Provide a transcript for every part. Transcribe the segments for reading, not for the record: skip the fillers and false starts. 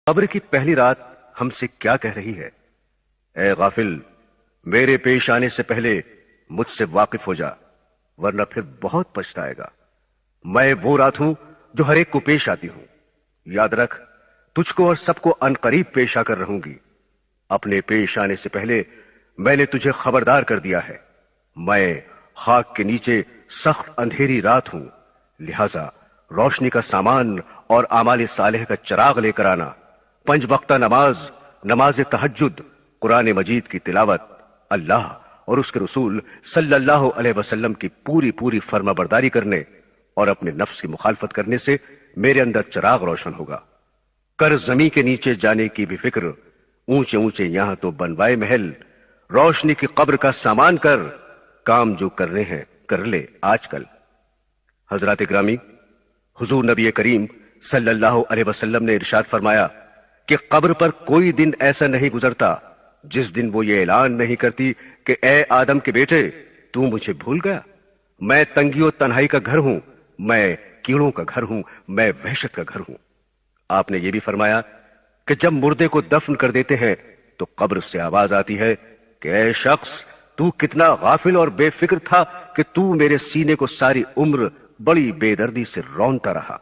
قبر کی پہلی رات ہم سے کیا کہہ رہی ہے؟ اے غافل، میرے پیش آنے سے پہلے مجھ سے واقف ہو جا، ورنہ پھر بہت پچھتائے گا۔ میں وہ رات ہوں جو ہر ایک کو پیش آتی ہوں۔ یاد رکھ، تجھ کو اور سب کو ان قریب پیش آ کر رہوں گی۔ اپنے پیش آنے سے پہلے میں نے تجھے خبردار کر دیا ہے، میں خاک کے نیچے سخت اندھیری رات ہوں، لہذا روشنی کا سامان اور اعمال صالح کا چراغ لے کر آنا۔ 5 وقتہ نماز، نماز تہجد، قرآن مجید کی تلاوت، اللہ اور اس کے رسول صلی اللہ علیہ وسلم کی پوری فرما برداری کرنے اور اپنے نفس کی مخالفت کرنے سے میرے اندر چراغ روشن ہوگا۔ کر زمین کے نیچے جانے کی بھی فکر، اونچے اونچے یہاں تو بنوائے محل، روشنی کی قبر کا سامان کر، کام جو کرنے ہیں کر لے آج کل۔ حضرات گرامی، حضور نبی کریم صلی اللہ علیہ وسلم نے ارشاد فرمایا کہ قبر پر کوئی دن ایسا نہیں گزرتا جس دن وہ یہ اعلان نہیں کرتی کہ اے آدم کے بیٹے، تو مجھے بھول گیا؟ میں تنگی و تنہائی کا گھر ہوں، میں کیڑوں کا گھر ہوں، میں وحشت کا گھر ہوں۔ آپ نے یہ بھی فرمایا کہ جب مردے کو دفن کر دیتے ہیں تو قبر سے آواز آتی ہے کہ اے شخص، تو کتنا غافل اور بے فکر تھا کہ تو میرے سینے کو ساری عمر بڑی بے دردی سے رونتا رہا،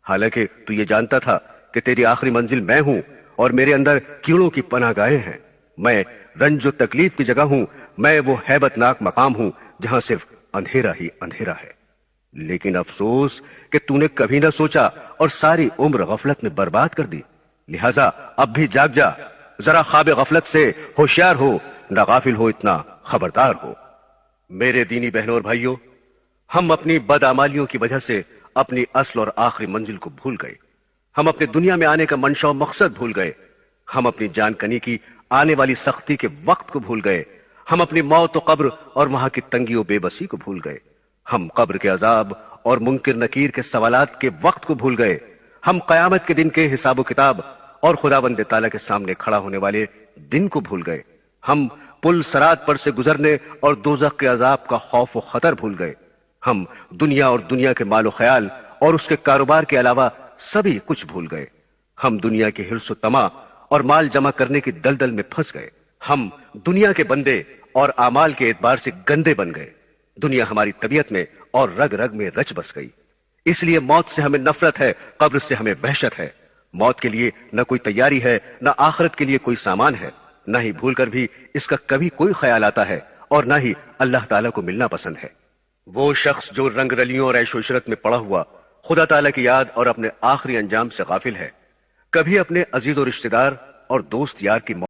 حالانکہ تو یہ جانتا تھا کہ تیری آخری منزل میں ہوں اور میرے اندر کیڑوں کی پناہ گاہیں ہیں۔ میں رنج و تکلیف کی جگہ ہوں، میں وہ ہیبت ناک مقام ہوں جہاں صرف اندھیرا ہی اندھیرا ہے۔ لیکن افسوس کہ تو نے کبھی نہ سوچا اور ساری عمر غفلت میں برباد کر دی، لہٰذا اب بھی جاگ جا، ذرا خواب غفلت سے ہوشیار ہو، نہ غافل ہو، اتنا خبردار ہو۔ میرے دینی بہنوں اور بھائیوں، ہم اپنی بدعمالیوں کی وجہ سے اپنی اصل اور آخری منزل کو بھول گئے۔ ہم اپنے دنیا میں آنے کا منشا و مقصد بھول گئے۔ ہم اپنی جان کنی کی آنے والی سختی کے وقت کو بھول گئے۔ ہم اپنی موت و قبر اور وہاں کی تنگی و بے بسی کو بھول گئے۔ ہم قبر کے عذاب اور منکر نکیر کے سوالات کے وقت کو بھول گئے۔ ہم قیامت کے دن کے حساب و کتاب اور خداوند تعالیٰ کے سامنے کھڑا ہونے والے دن کو بھول گئے۔ ہم پل صراط پر سے گزرنے اور دوزخ کے عذاب کا خوف و خطر بھول گئے۔ ہم دنیا اور دنیا کے مال و خیال اور اس کے کاروبار کے علاوہ سبھی کچھ بھول گئے۔ ہم دنیا کے حرص و طمع اور مال جمع کرنے کی دلدل میں پھنس گئے۔ ہم دنیا کے بندے اور اعمال کے اعتبار سے گندے بن گئے۔ دنیا ہماری طبیعت میں اور رگ رگ میں رچ بس گئی۔ اس لیے موت سے ہمیں نفرت ہے، قبر سے ہمیں وحشت ہے۔ موت کے لیے نہ کوئی تیاری ہے، نہ آخرت کے لیے کوئی سامان ہے، نہ ہی بھول کر بھی اس کا کبھی کوئی خیال آتا ہے، اور نہ ہی اللہ تعالیٰ کو ملنا پسند ہے۔ وہ شخص جو رنگ رلیوں اور عیش و عشرت میں پڑا ہوا خدا تعالیٰ کی یاد اور اپنے آخری انجام سے غافل ہے، کبھی اپنے عزیز و رشتہ دار اور دوست یار کی